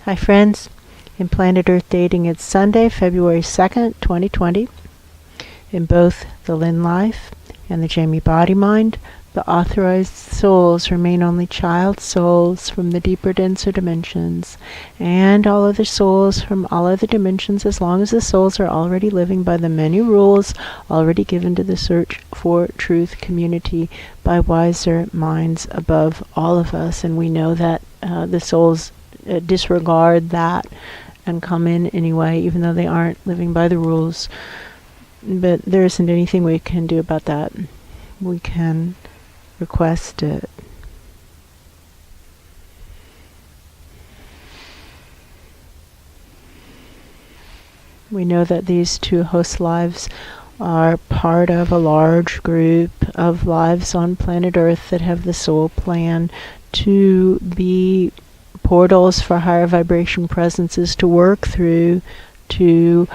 Hi friends, in Planet Earth Dating it's Sunday, February 2nd, 2020. In both the Lynn Life and the Jamie Body Mind, the authorized souls remain only child souls from the deeper, denser dimensions, and all other souls from all other dimensions, as long as the souls are already living by the many rules already given to the Search for Truth community by wiser minds above all of us. And we know that the souls disregard that and come in anyway, even though they aren't living by the rules. But there isn't anything we can do about that. We can request it. We know that these two host lives are part of a large group of lives on planet Earth that have the soul plan to be portals for higher vibration presences to work through to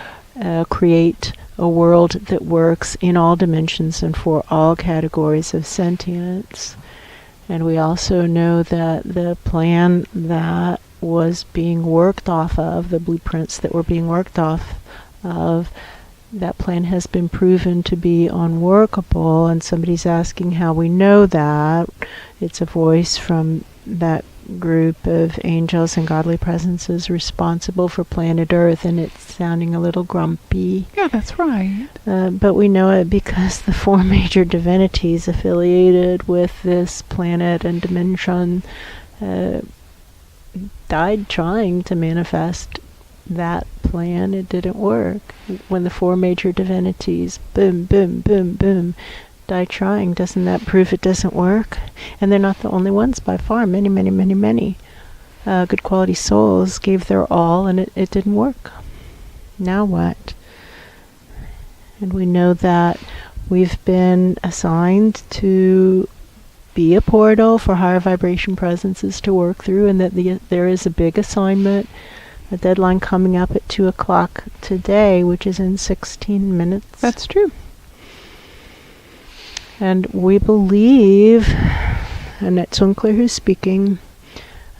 create a world that works in all dimensions and for all categories of sentience. And we also know that the plan that was being worked off of, the blueprints that were being worked off of, that plan has been proven to be unworkable. And somebody's asking how we know that. It's a voice from that group of angels and godly presences responsible for planet Earth, and it's sounding a little grumpy. Yeah, that's right. But we know it because the four major divinities affiliated with this planet and dimension died trying to manifest that plan. It didn't work. When the four major divinities, boom, boom, boom, boom, die trying, doesn't that prove it doesn't work? And they're not the only ones by far. Many, many, many, many good quality souls gave their all and it didn't work. Now what? And we know that we've been assigned to be a portal for higher vibration presences to work through, and that there is a big assignment, a deadline coming up at 2 o'clock today, which is in 16 minutes. That's true. And we believe, and it's unclear who's speaking,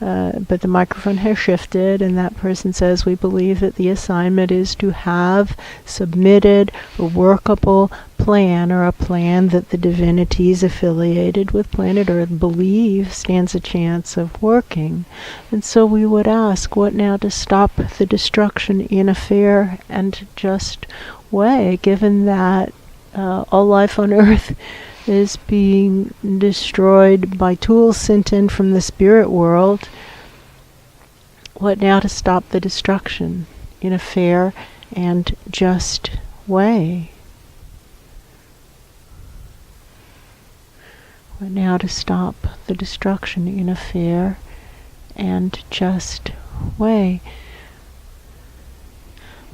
but the microphone has shifted, and that person says, we believe that the assignment is to have submitted a workable plan, or a plan that the divinities affiliated with planet Earth believe stands a chance of working. And so we would ask, what now to stop the destruction in a fair and just way, given that all life on Earth is being destroyed by tools sent in from the spirit world? What now to stop the destruction in a fair and just way? What now to stop the destruction in a fair and just way?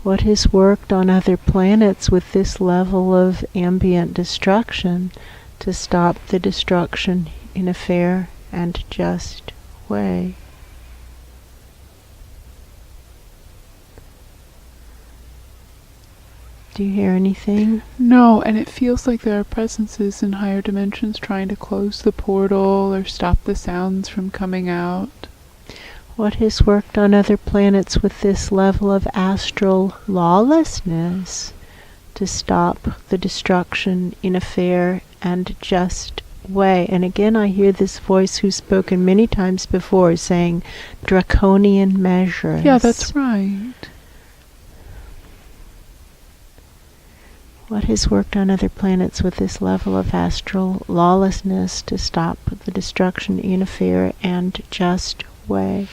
What has worked on other planets with this level of ambient destruction to stop the destruction in a fair and just way? Do you hear anything? No, and it feels like there are presences in higher dimensions trying to close the portal or stop the sounds from coming out. What has worked on other planets with this level of astral lawlessness to stop the destruction in a fair and just way? And again, I hear this voice who's spoken many times before saying draconian measures. Yeah, that's right. What has worked on other planets with this level of astral lawlessness to stop the destruction in a fair and just way?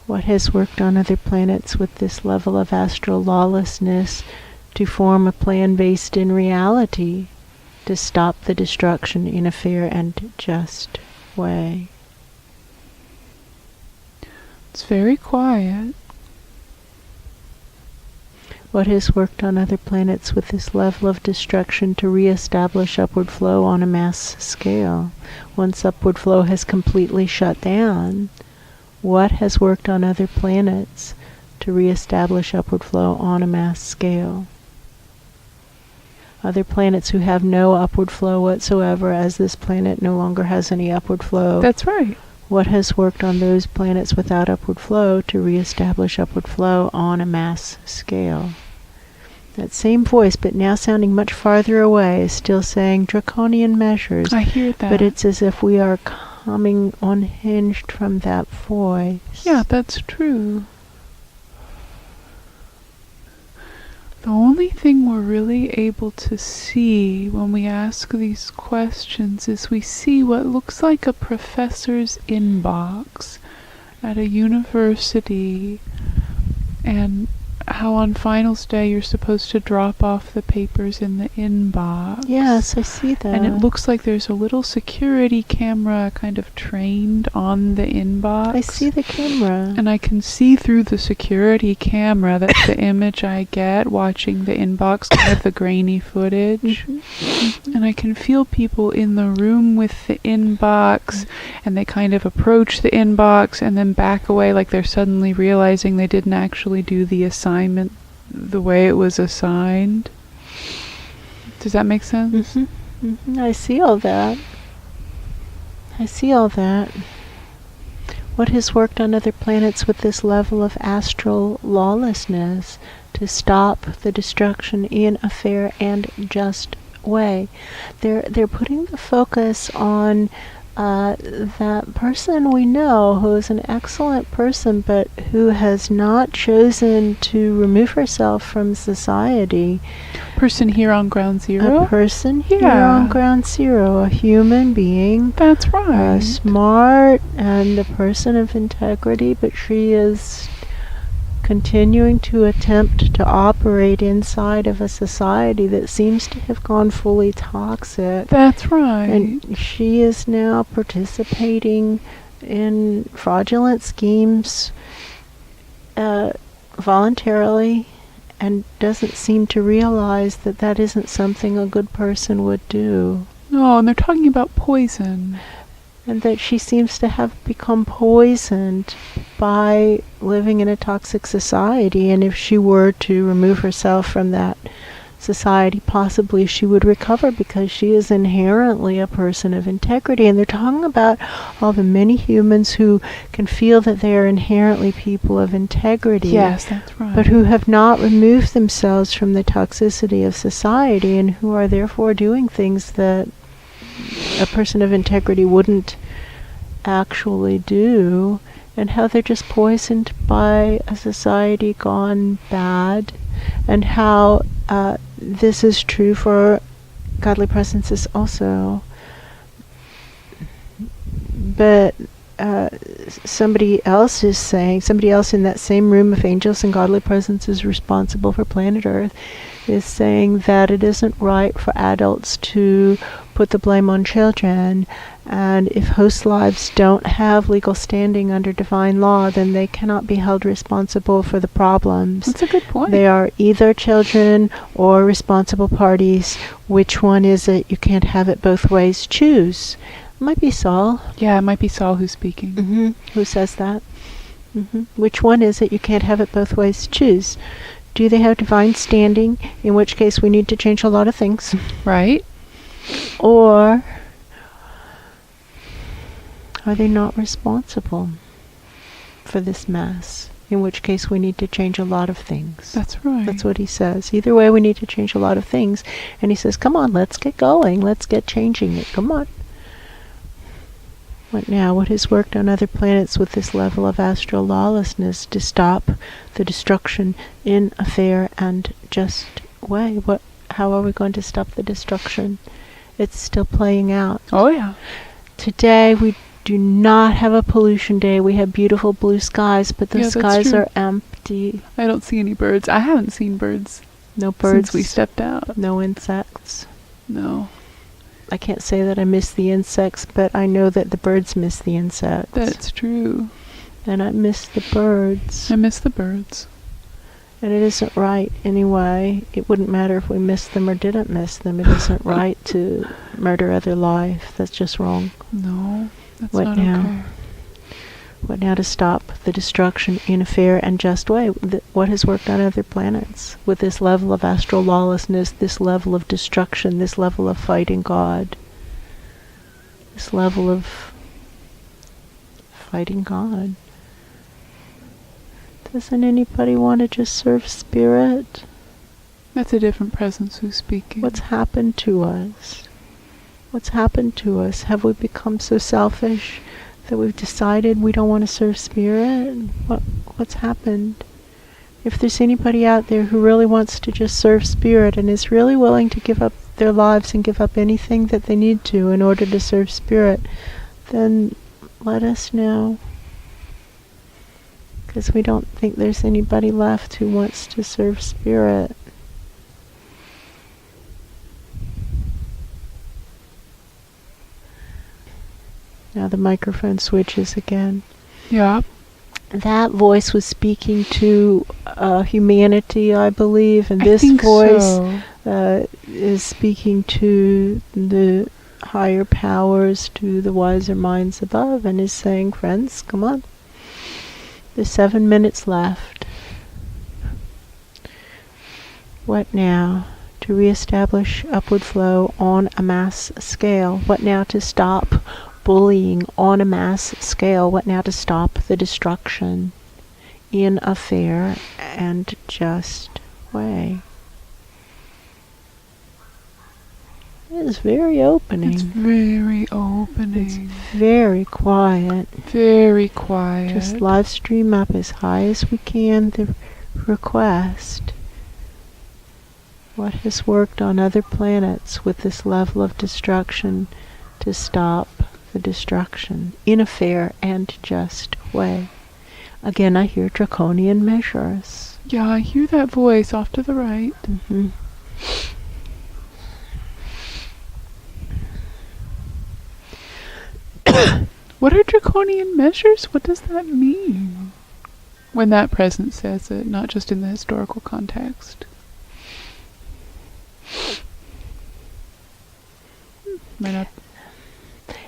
What has worked on other planets with this level of astral lawlessness to form a plan based in reality to stop the destruction in a fair and just way? It's very quiet. What has worked on other planets with this level of destruction to re-establish upward flow on a mass scale? Once upward flow has completely shut down, what has worked on other planets to re-establish upward flow on a mass scale? other planets who have no upward flow whatsoever, as this planet no longer has any upward flow. That's right. What has worked on those planets without upward flow to reestablish upward flow on a mass scale? That same voice, but now sounding much farther away, is still saying draconian measures. I hear that. But it's as if we are coming unhinged from that voice. Yeah, that's true. The only thing we're really able to see when we ask these questions is we see what looks like a professor's inbox at a university, and how on finals day you're supposed to drop off the papers in the inbox. Yes, I see that. And it looks like there's a little security camera kind of trained on the inbox. I see the camera. And I can see through the security camera, that's the image I get watching the inbox, kind of the grainy footage. And I can feel people in the room with the inbox, and they kind of approach the inbox and then back away like they're suddenly realizing they didn't actually do the assignment the way it was assigned. Does that make sense? I see all that. I see all that. What has worked on other planets with this level of astral lawlessness to stop the destruction in a fair and just way? They're putting the focus on that person we know who is an excellent person, but who has not chosen to remove herself from society. Person here on Ground Zero? A person here on Ground Zero, a human being. That's right. Smart and a person of integrity, but she is continuing to attempt to operate inside of a society that seems to have gone fully toxic. That's right. And she is now participating in fraudulent schemes voluntarily, and doesn't seem to realize that that isn't something a good person would do. No, and they're talking about poison. And that she seems to have become poisoned by living in a toxic society, and if she were to remove herself from that society, possibly she would recover, because she is inherently a person of integrity. And they're talking about all the many humans who can feel that they are inherently people of integrity. Yes, that's right. But who have not removed themselves from the toxicity of society, and who are therefore doing things that a person of integrity wouldn't actually do, and how they're just poisoned by a society gone bad, and how this is true for godly presences also. But somebody else in that same room of angels and godly presences responsible for planet Earth is saying that it isn't right for adults to put the blame on children, and if host lives don't have legal standing under divine law, then they cannot be held responsible for the problems. That's a good point. They are either children or responsible parties. Which one is it? You can't have it both ways. Choose. It might be Saul. Yeah, it might be Saul who's speaking. Who says that? Which one is it? You can't have it both ways. Choose. Do they have divine standing? In which case we need to change a lot of things. Right. Or are they not responsible for this mass? In which case we need to change a lot of things. That's right. That's what he says. Either way, we need to change a lot of things. And he says, come on, let's get going. Let's get changing it. Come on. What now? What has worked on other planets with this level of astral lawlessness to stop the destruction in a fair and just way? How are we going to stop the destruction? It's still playing out. Oh, yeah. Today we do not have a pollution day. We have beautiful blue skies, but the skies are empty. I don't see any birds. I haven't seen birds. No birds. Since we stepped out. No insects. No. I can't say that I miss the insects, but I know that the birds miss the insects. That's true. And I miss the birds. I miss the birds. And it isn't right anyway. It wouldn't matter if we missed them or didn't miss them. It isn't right to murder other life. That's just wrong. No, that's What not now? okay. What now to stop the destruction in a fair and just way? What has worked on other planets with this level of astral lawlessness, this level of destruction, this level of fighting God, this level of fighting God? Doesn't anybody want to just serve spirit? That's a different presence who's speaking. What's happened to us? What's happened to us? Have we become so selfish that we've decided we don't want to serve spirit? What's happened? If there's anybody out there who really wants to just serve spirit and is really willing to give up their lives and give up anything that they need to in order to serve spirit, then let us know. Because we don't think there's anybody left who wants to serve spirit. Now the microphone switches again. Yeah. That voice was speaking to humanity, I believe, and I this think voice so. is speaking to the higher powers, to the wiser minds above, and is saying, friends, come on. There's 7 minutes left. What now? To reestablish upward flow on a mass scale. What now to stop bullying on a mass scale? What now to stop the destruction in a fair and just way? It is very opening. It's very opening. It's very quiet. Very quiet. Just live stream up as high as we can the request. What has worked on other planets with this level of destruction to stop the destruction in a fair and just way? Again, I hear draconian measures. Yeah, I hear that voice off to the right. Mm-hmm. What are draconian measures? What does that mean? When that presence says it, not just in the historical context.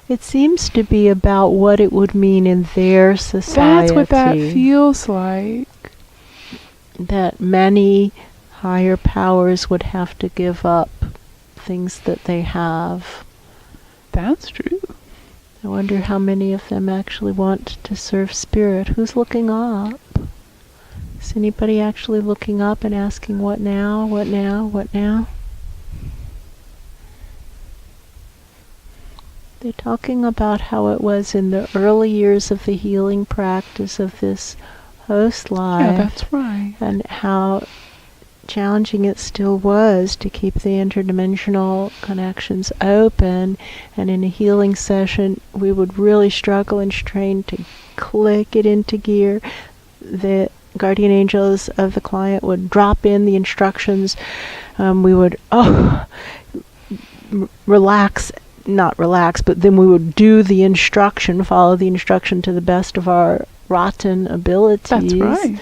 It seems to be about what it would mean in their society. That's what that feels like. That many higher powers would have to give up things that they have. That's true. I wonder how many of them actually want to serve spirit. Who's looking up? Is anybody actually looking up and asking, what now, what now, what now? They're talking about how it was in the early years of the healing practice of this host life. Yeah, that's right. And how challenging it still was to keep the interdimensional connections open. And in a healing session, we would really struggle and strain to click it into gear. The guardian angels of the client would drop in the instructions. We would, relax. Not relax, but then we would do the instruction, follow the instruction to the best of our rotten abilities. That's right.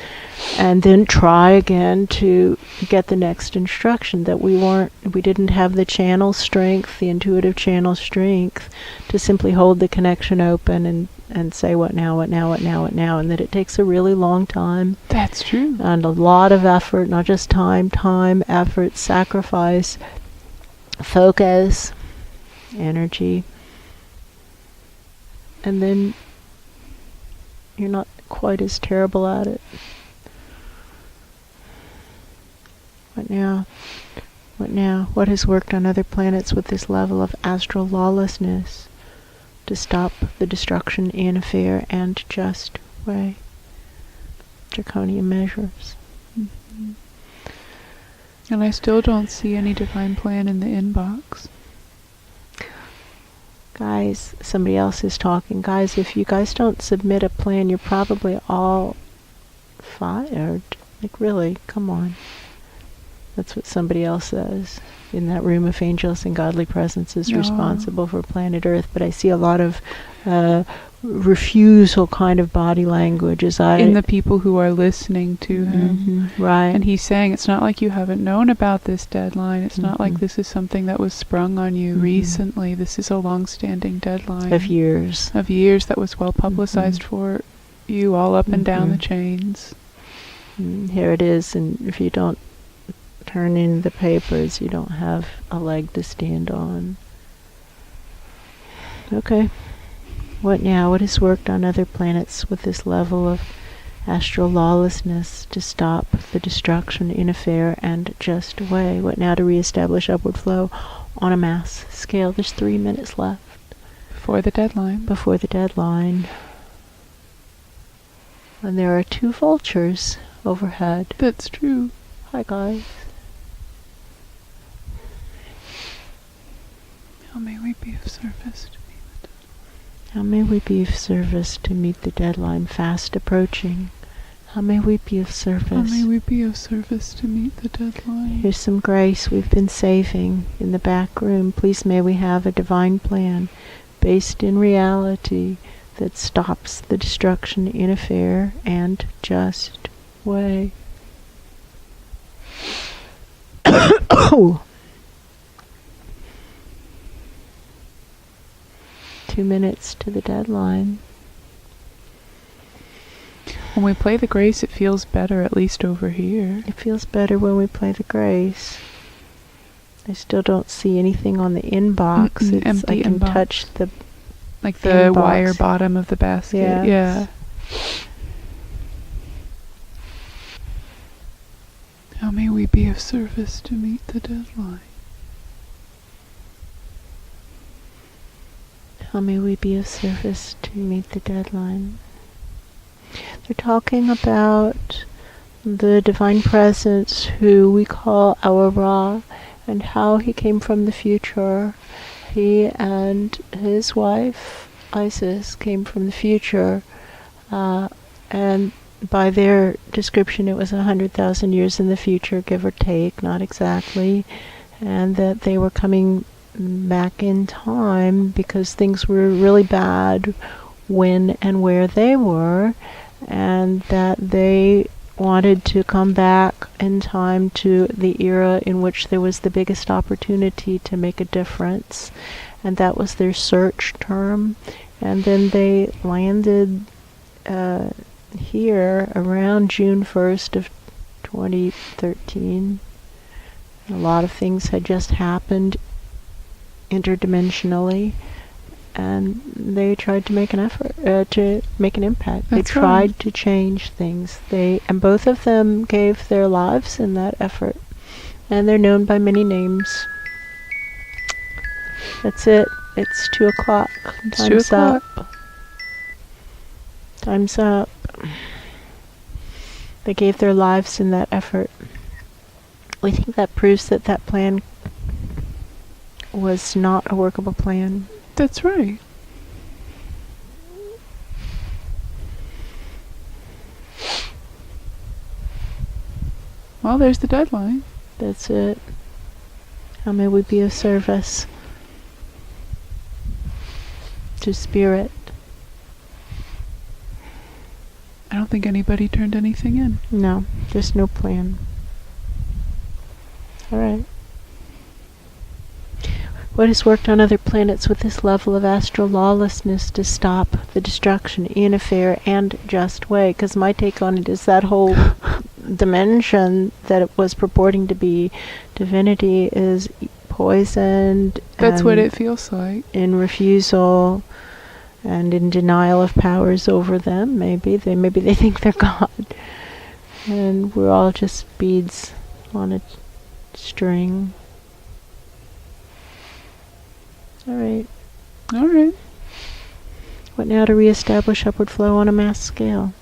And then try again to get the next instruction. That we didn't have the channel strength, the intuitive channel strength, to simply hold the connection open and say, what now, what now, what now, what now, and that it takes a really long time. That's true. And a lot of effort, not just time, effort, sacrifice, focus, energy, and then you're not quite as terrible at it. What now? What now? What has worked on other planets with this level of astral lawlessness to stop the destruction in a fair and just way? Draconian measures. Mm-hmm. And I still don't see any divine plan in the inbox. Guys, somebody else is talking. Guys, if you guys don't submit a plan, you're probably all fired. Like, really, come on. That's what somebody else says. In that room of angels and godly presences responsible for planet Earth. But I see a lot of refusal kind of body language in the people who are listening to him. Mm-hmm, right. And he's saying it's not like you haven't known about this deadline. It's not like this is something that was sprung on you recently. This is a long-standing deadline. Of years that was well publicized for you all up and down the chains. Here it is, and if you don't turn in the papers, you don't have a leg to stand on. Okay. What now? What has worked on other planets with this level of astral lawlessness to stop the destruction in a fair and just way? What now to reestablish upward flow on a mass scale? There's 3 minutes left. Before the deadline. Before the deadline. And there are 2 vultures overhead. That's true. Hi, guys. How may we be of service to meet the deadline? How may we be of service to meet the deadline fast approaching? How may we be of service? How may we be of service to meet the deadline? Here's some grace we've been saving in the back room. Please may we have a divine plan based in reality that stops the destruction in a fair and just way. Oh. 2 minutes to the deadline. When we play the grace, it feels better, at least over here. It feels better when we play the grace. I still don't see anything on the inbox. It's empty I can inbox. touch the Like the inbox. wire bottom of the basket. Yes. Yeah. How may we be of service to meet the deadline? How may we be of service to meet the deadline? They're talking about the Divine Presence who we call our Ra and how he came from the future. He and his wife, Isis, came from the future, and by their description it was 100,000 years in the future, give or take, not exactly, and that they were coming back in time because things were really bad when and where they were, and that they wanted to come back in time to the era in which there was the biggest opportunity to make a difference, and that was their search term. And then they landed here around June 1st of 2013. A lot of things had just happened interdimensionally, and they tried to make an effort to make an impact. They That's tried right. to change things. And both of them gave their lives in that effort, and they're known by many names. That's it. It's 2 o'clock. It's Time's 2 o'clock. up. Time's up. They gave their lives in that effort. We think that proves that that plan was not a workable plan. That's right. Well, there's the deadline. That's it. How may we be of service to Spirit? I don't think anybody turned anything in. No, there's no plan. All right. What has worked on other planets with this level of astral lawlessness to stop the destruction in a fair and just way? Because my take on it is that whole dimension that it was purporting to be divinity is poisoned. That's what and it feels like. in refusal and in denial of powers over them. Maybe they think they're God, and we're all just beads on a string. All right. All right. What now to reestablish upward flow on a mass scale?